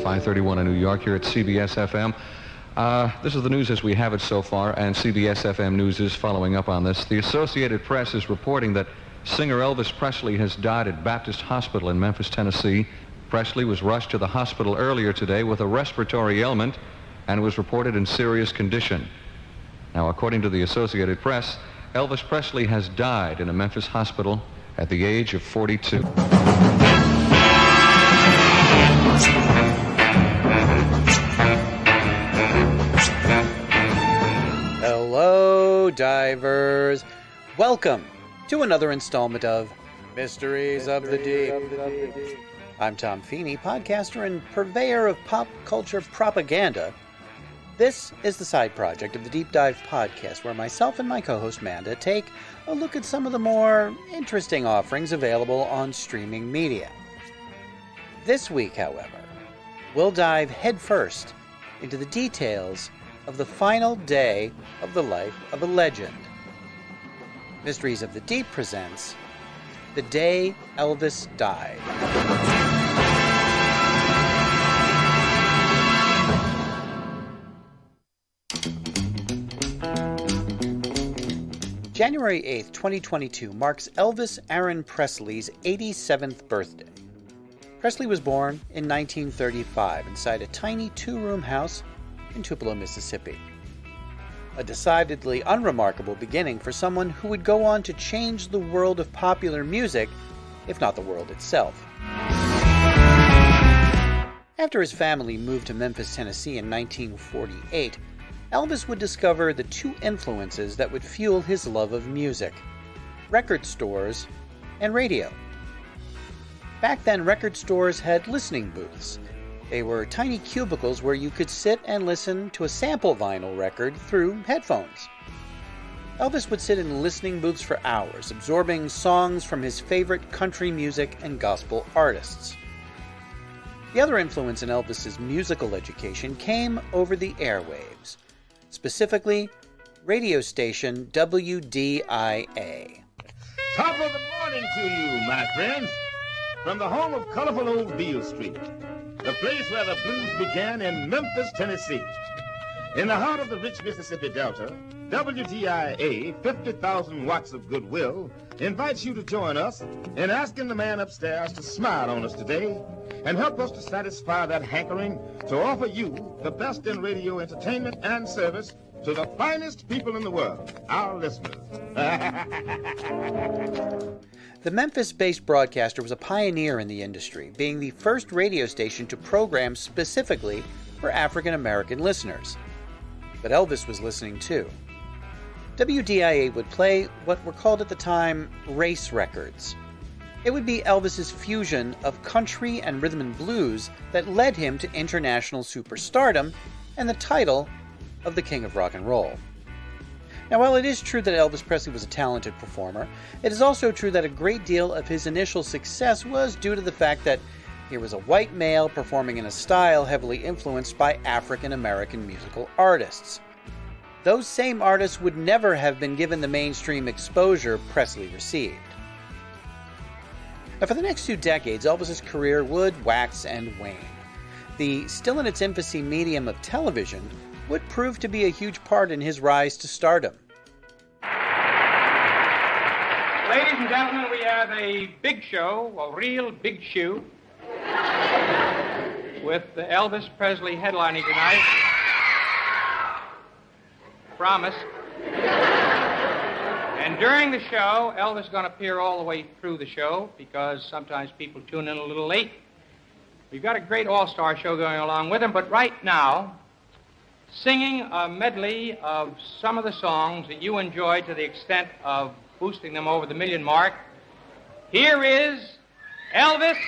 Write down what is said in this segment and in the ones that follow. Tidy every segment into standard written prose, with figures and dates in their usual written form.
5:31 in New York here at CBS FM. This is the news as we have it so far, and CBS FM News is following up on this. The Associated Press is reporting that singer Elvis Presley has died at Baptist Hospital in Memphis, Tennessee. Presley was rushed to the hospital earlier today with a respiratory ailment and was reported in serious condition. Now, according to the Associated Press, Elvis Presley has died in a Memphis hospital at the age of 42. Hello, divers. Welcome to another installment of Mysteries of the Deep. I'm Tom Feeney, podcaster and purveyor of pop culture propaganda. This is the side project of the Deep Dive podcast, where myself and my co-host Manda take a look at some of the more interesting offerings available on streaming media. This week, however, we'll dive headfirst into the details of the final day of the life of a legend. Mysteries of the Deep presents The Day Elvis Died. January 8th, 2022 marks Elvis Aaron Presley's 87th birthday. Presley was born in 1935 inside a tiny two-room house in Tupelo, Mississippi. A decidedly unremarkable beginning for someone who would go on to change the world of popular music, if not the world itself. After his family moved to Memphis, Tennessee in 1948, Elvis would discover the two influences that would fuel his love of music: record stores and radio. Back then, record stores had listening booths. They were tiny cubicles where you could sit and listen to a sample vinyl record through headphones. Elvis would sit in listening booths for hours, absorbing songs from his favorite country music and gospel artists. The other influence in Elvis's musical education came over the airwaves, specifically radio station WDIA. Top of the morning to you, my friends, from the home of colorful old Beale Street, the place where the blues began in Memphis, Tennessee. In the heart of the rich Mississippi Delta, WDIA, 50,000 watts of goodwill, invites you to join us in asking the man upstairs to smile on us today and help us to satisfy that hankering to offer you the best in radio entertainment and service to the finest people in the world, our listeners. The Memphis-based broadcaster was a pioneer in the industry, being the first radio station to program specifically for African-American listeners. But Elvis was listening too. WDIA would play what were called at the time race records. It would be Elvis's fusion of country and rhythm and blues that led him to international superstardom and the title of the King of Rock and Roll. Now, while it is true that Elvis Presley was a talented performer, it is also true that a great deal of his initial success was due to the fact that he was a white male performing in a style heavily influenced by African-American musical artists. Those same artists would never have been given the mainstream exposure Presley received. Now, for the next 2 decades, Elvis's career would wax and wane. The still in its infancy medium of television would prove to be a huge part in his rise to stardom. Ladies and gentlemen, we have a big show, a real big shoe, with Elvis Presley headlining tonight. Promise. And during the show, Elvis is going to appear all the way through the show because sometimes people tune in a little late. We've got a great all-star show going along with him, but right now, singing a medley of some of the songs that you enjoyed to the extent of boosting them over the million mark, here is Elvis.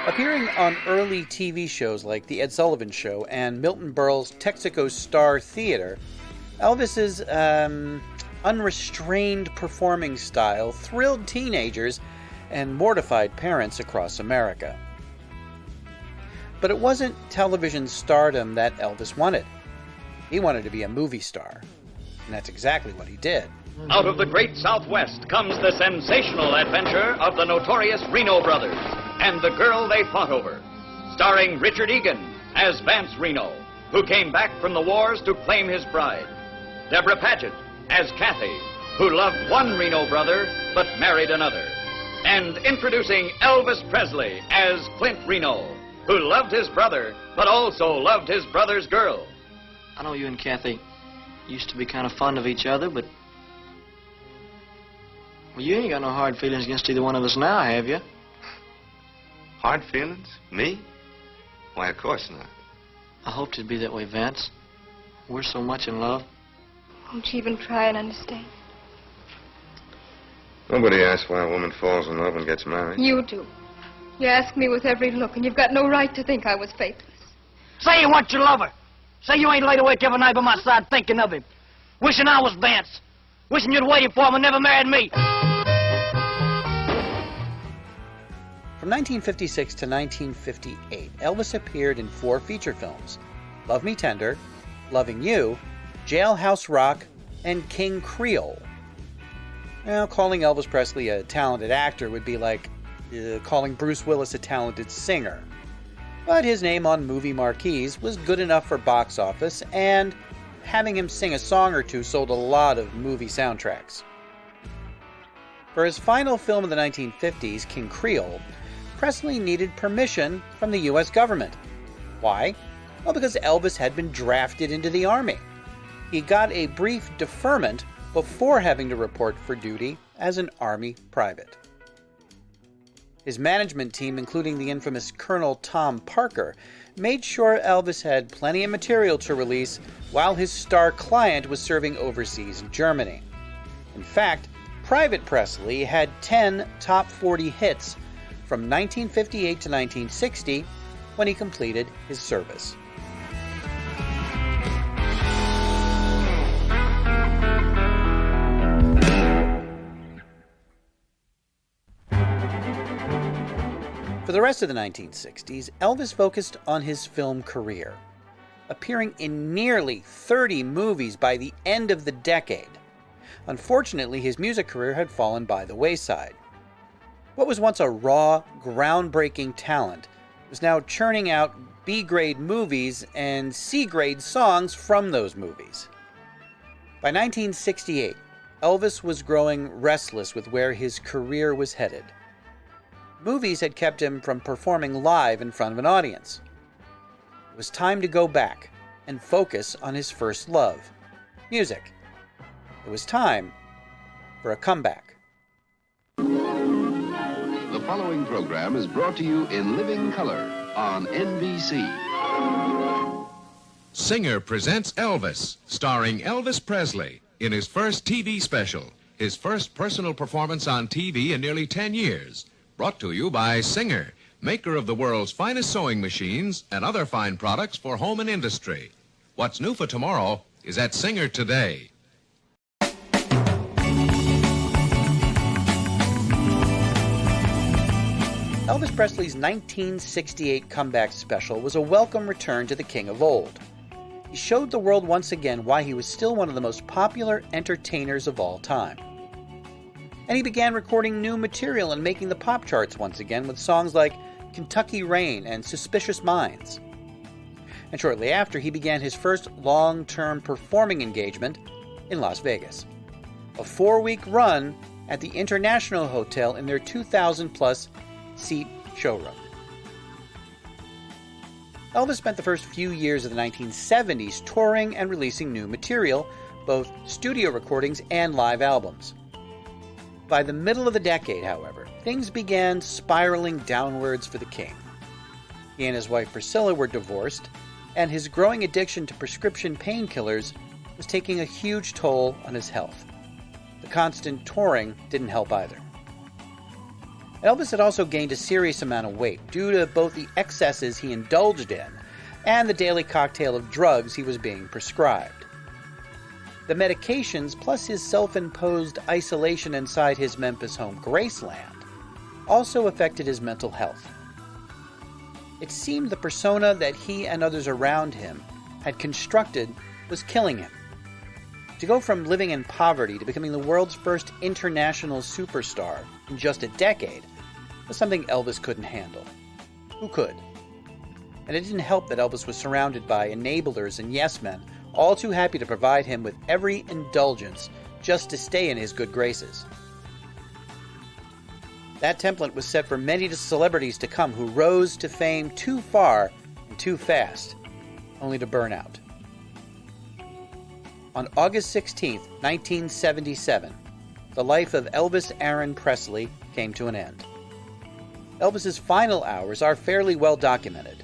Appearing on early TV shows like The Ed Sullivan Show and Milton Berle's Texaco Star Theater, Elvis's unrestrained performing style thrilled teenagers and mortified parents across America. But it wasn't television stardom that Elvis wanted. He wanted to be a movie star. And that's exactly what he did. Out of the great Southwest comes the sensational adventure of the notorious Reno brothers and the Girl They Fought Over, starring Richard Egan as Vance Reno, who came back from the wars to claim his bride. Deborah Paget as Kathy, who loved one Reno brother but married another. And introducing Elvis Presley as Clint Reno, who loved his brother but also loved his brother's girl. I know you and Kathy used to be kind of fond of each other, but... Well, you ain't got no hard feelings against either one of us now, have you? Hard feelings? Me? Why, of course not. I hoped it'd be that way, Vance. We're so much in love. Won't you even try and understand? Nobody asks why a woman falls in love and gets married. You do. You ask me with every look, and you've got no right to think I was faithless. Say you want your lover. Say you ain't laid awake every night by my side thinking of him. Wishing I was Vance. Wishing you'd waited for him and never married me. From 1956 to 1958, Elvis appeared in 4 feature films: Love Me Tender, Loving You, Jailhouse Rock, and King Creole. Now, calling Elvis Presley a talented actor would be like calling Bruce Willis a talented singer. But his name on movie marquees was good enough for box office, and having him sing a song or two sold a lot of movie soundtracks. For his final film of the 1950s, King Creole, Presley needed permission from the U.S. government. Why? Well, because Elvis had been drafted into the Army. He got a brief deferment before having to report for duty as an Army private. His management team, including the infamous Colonel Tom Parker, made sure Elvis had plenty of material to release while his star client was serving overseas in Germany. In fact, Private Presley had 10 top 40 hits from 1958 to 1960 when he completed his service. For the rest of the 1960s, Elvis focused on his film career, appearing in nearly 30 movies by the end of the decade. Unfortunately, his music career had fallen by the wayside. What was once a raw, groundbreaking talent was now churning out B-grade movies and C-grade songs from those movies. By 1968, Elvis was growing restless with where his career was headed. Movies had kept him from performing live in front of an audience. It was time to go back and focus on his first love, music. It was time for a comeback. The following program is brought to you in living color on NBC. Singer presents Elvis, starring Elvis Presley in his first TV special, his first personal performance on TV in nearly 10 years. Brought to you by Singer, maker of the world's finest sewing machines and other fine products for home and industry. What's new for tomorrow is at Singer today. Elvis Presley's 1968 comeback special was a welcome return to the king of old. He showed the world once again why he was still one of the most popular entertainers of all time. And he began recording new material and making the pop charts once again with songs like Kentucky Rain and Suspicious Minds. And shortly after, he began his first long-term performing engagement in Las Vegas. A 4-week run at the International Hotel in their 2,000-plus seat showroom. Elvis spent the first few years of the 1970s touring and releasing new material, both studio recordings and live albums. By the middle of the decade, however, things began spiraling downwards for the king. He and his wife Priscilla were divorced, and his growing addiction to prescription painkillers was taking a huge toll on his health. The constant touring didn't help either. Elvis had also gained a serious amount of weight due to both the excesses he indulged in and the daily cocktail of drugs he was being prescribed. The medications, plus his self-imposed isolation inside his Memphis home, Graceland, also affected his mental health. It seemed the persona that he and others around him had constructed was killing him. To go from living in poverty to becoming the world's first international superstar in just a decade was something Elvis couldn't handle. Who could? And it didn't help that Elvis was surrounded by enablers and yes-men, all too happy to provide him with every indulgence just to stay in his good graces. That template was set for many celebrities to come who rose to fame too far and too fast, only to burn out. On August 16, 1977, the life of Elvis Aaron Presley came to an end. Elvis's final hours are fairly well documented.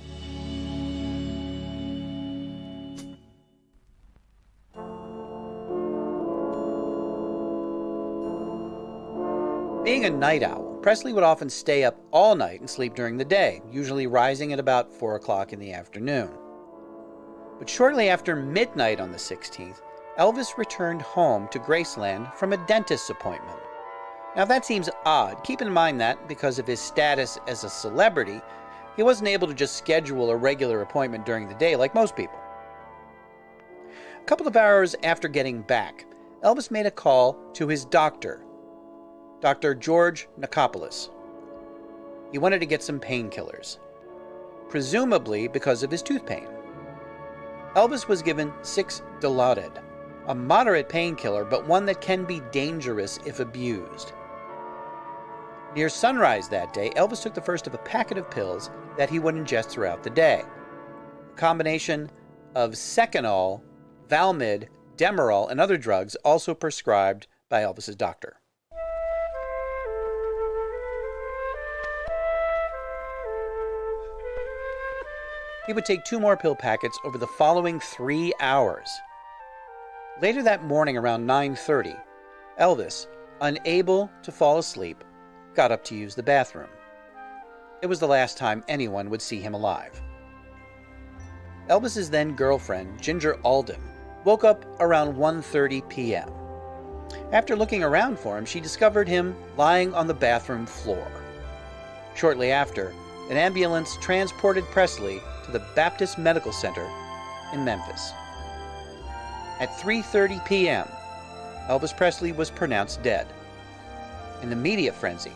Being a night owl, Presley would often stay up all night and sleep during the day, usually rising at about 4 o'clock in the afternoon. But shortly after midnight on the 16th, Elvis returned home to Graceland from a dentist's appointment. Now that seems odd. Keep in mind that, because of his status as a celebrity, he wasn't able to just schedule a regular appointment during the day like most people. A couple of hours after getting back, Elvis made a call to his doctor, Dr. George Nicopolis. He wanted to get some painkillers, presumably because of his tooth pain. Elvis was given 6-Dilaudid, a moderate painkiller, but one that can be dangerous if abused. Near sunrise that day, Elvis took the first of a packet of pills that he would ingest throughout the day. A combination of Seconal, Valmid, Demerol, and other drugs also prescribed by Elvis's doctor. He would take 2 more pill packets over the following 3 hours. Later that morning around 9:30, Elvis, unable to fall asleep, got up to use the bathroom. It was the last time anyone would see him alive. Elvis's then girlfriend, Ginger Alden, woke up around 1:30 p.m. After looking around for him, she discovered him lying on the bathroom floor. Shortly after, an ambulance transported Presley to the Baptist Medical Center in Memphis. At 3:30 p.m., Elvis Presley was pronounced dead, and the media frenzy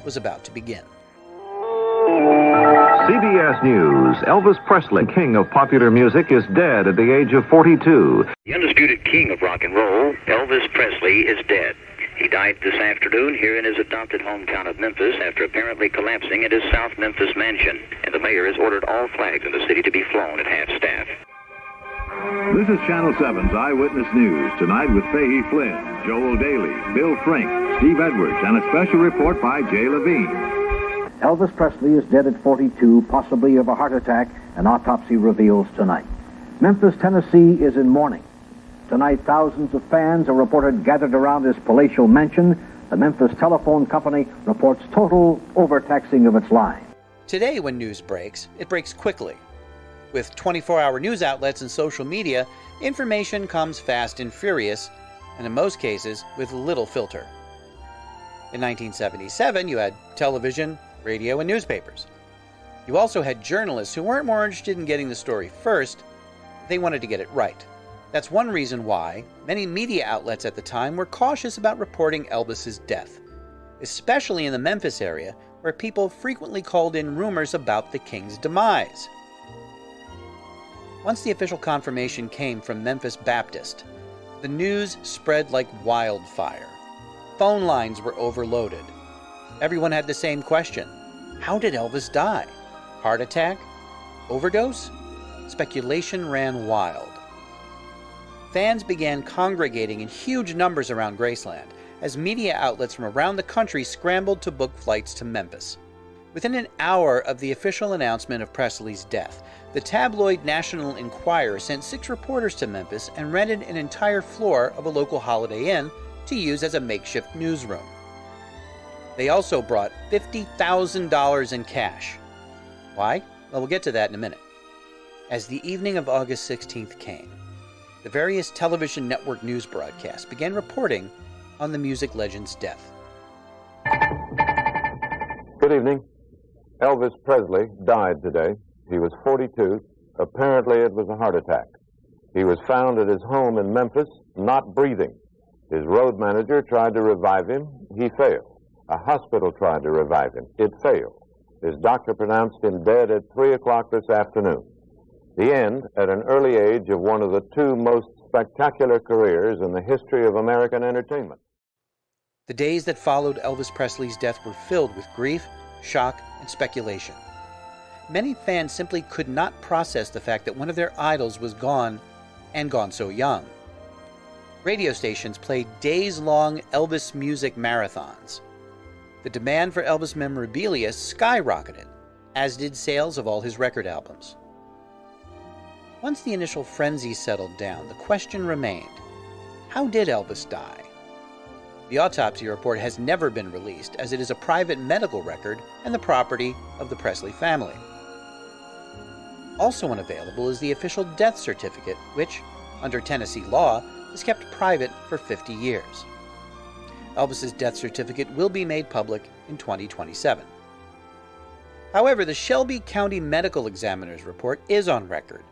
was about to begin. CBS News. Elvis Presley, king of popular music, is dead at the age of 42. The undisputed king of rock and roll, Elvis Presley, is dead. He died this afternoon here in his adopted hometown of Memphis after apparently collapsing at his South Memphis mansion. And the mayor has ordered all flags in the city to be flown at half-staff. This is Channel 7's Eyewitness News. Tonight with Fahey Flynn, Joel Daly, Bill Frink, Steve Edwards, and a special report by Jay Levine. Elvis Presley is dead at 42, possibly of a heart attack, an autopsy reveals tonight. Memphis, Tennessee is in mourning. Tonight, thousands of fans are reported gathered around his palatial mansion. The Memphis Telephone Company reports total overtaxing of its line. Today, when news breaks, it breaks quickly. With 24-hour news outlets and social media, information comes fast and furious, and in most cases, with little filter. In 1977, you had television, radio, and newspapers. You also had journalists who weren't more interested in getting the story first, they wanted to get it right. That's one reason why many media outlets at the time were cautious about reporting Elvis's death, especially in the Memphis area, where people frequently called in rumors about the king's demise. Once the official confirmation came from Memphis Baptist, the news spread like wildfire. Phone lines were overloaded. Everyone had the same question. How did Elvis die? Heart attack? Overdose? Speculation ran wild. Fans began congregating in huge numbers around Graceland as media outlets from around the country scrambled to book flights to Memphis. Within an hour of the official announcement of Presley's death, the tabloid National Enquirer sent 6 reporters to Memphis and rented an entire floor of a local Holiday Inn to use as a makeshift newsroom. They also brought $50,000 in cash. Why? Well, we'll get to that in a minute. As the evening of August 16th came, the various television network news broadcasts began reporting on the music legend's death. Good evening. Elvis Presley died today. He was 42. Apparently it was a heart attack. He was found at his home in Memphis, not breathing. His road manager tried to revive him. He failed. A hospital tried to revive him. It failed. His doctor pronounced him dead at 3 o'clock this afternoon. The end, at an early age, of one of the two most spectacular careers in the history of American entertainment. The days that followed Elvis Presley's death were filled with grief, shock, and speculation. Many fans simply could not process the fact that one of their idols was gone, and gone so young. Radio stations played days-long Elvis music marathons. The demand for Elvis memorabilia skyrocketed, as did sales of all his record albums. Once the initial frenzy settled down, the question remained, how did Elvis die? The autopsy report has never been released, as it is a private medical record and the property of the Presley family. Also unavailable is the official death certificate, which, under Tennessee law, is kept private for 50 years. Elvis's death certificate will be made public in 2027. However, the Shelby County Medical Examiner's report is on record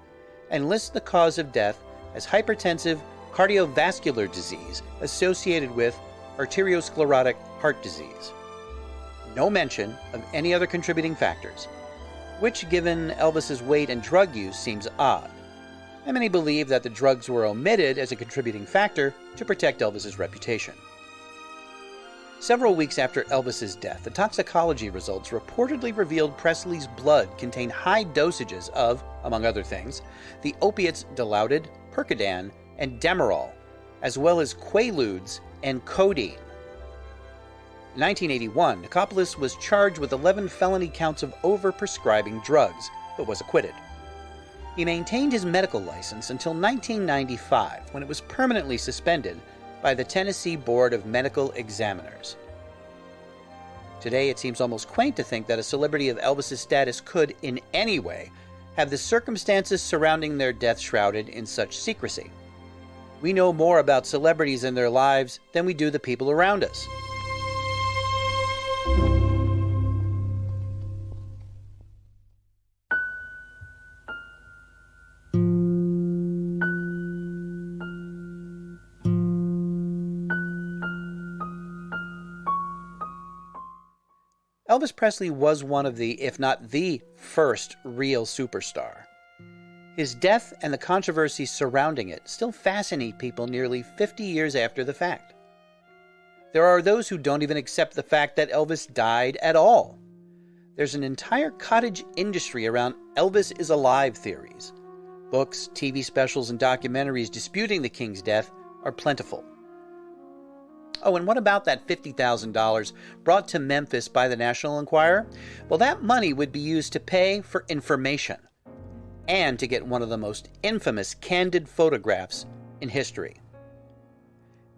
and lists the cause of death as hypertensive cardiovascular disease associated with arteriosclerotic heart disease. No mention of any other contributing factors, which, given Elvis's weight and drug use, seems odd. And many believe that the drugs were omitted as a contributing factor to protect Elvis's reputation. Several weeks after Elvis's death, the toxicology results reportedly revealed Presley's blood contained high dosages of, among other things, the opiates Dilaudid, Percodan, and Demerol, as well as Quaaludes and codeine. In 1981, Nicopolis was charged with 11 felony counts of overprescribing drugs, but was acquitted. He maintained his medical license until 1995, when it was permanently suspended by the Tennessee Board of Medical Examiners. Today, it seems almost quaint to think that a celebrity of Elvis's status could, in any way, have the circumstances surrounding their death shrouded in such secrecy. We know more about celebrities and their lives than we do the people around us. Elvis Presley was one of the, if not the first, real superstar. His death and the controversy surrounding it still fascinate people nearly 50 years after the fact. There are those who don't even accept the fact that Elvis died at all. There's an entire cottage industry around Elvis is alive theories. Books, TV specials, and documentaries disputing the King's death are plentiful. Oh, and what about that $50,000 brought to Memphis by the National Enquirer? Well, that money would be used to pay for information and to get one of the most infamous candid photographs in history.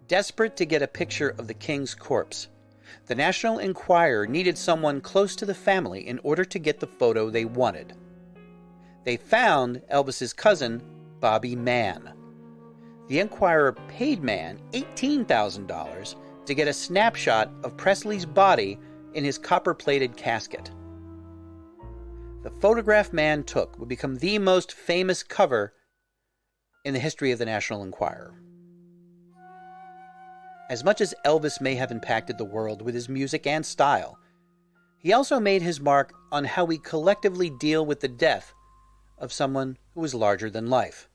Desperate to get a picture of the King's corpse, the National Enquirer needed someone close to the family in order to get the photo they wanted. They found Elvis's cousin, Bobby Mann. The Enquirer paid Mann $18,000 to get a snapshot of Presley's body in his copper-plated casket. The photograph Mann took would become the most famous cover in the history of the National Enquirer. As much as Elvis may have impacted the world with his music and style, he also made his mark on how we collectively deal with the death of someone who was larger than life.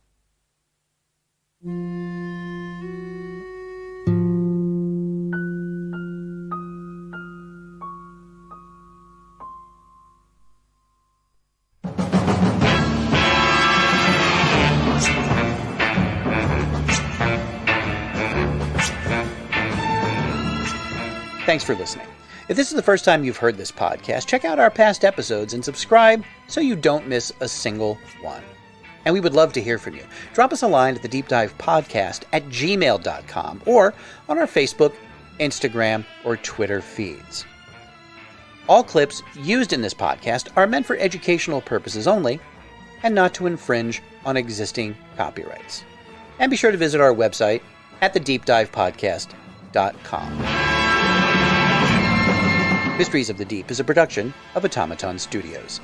Thanks for listening. If this is the first time you've heard this podcast, check out our past episodes and subscribe so you don't miss a single one. And we would love to hear from you. Drop us a line at thedeepdivepodcast@gmail.com or on our Facebook, Instagram, or Twitter feeds. All clips used in this podcast are meant for educational purposes only and not to infringe on existing copyrights. And be sure to visit our website at thedeepdivepodcast.com. Mysteries of the Deep is a production of Automaton Studios.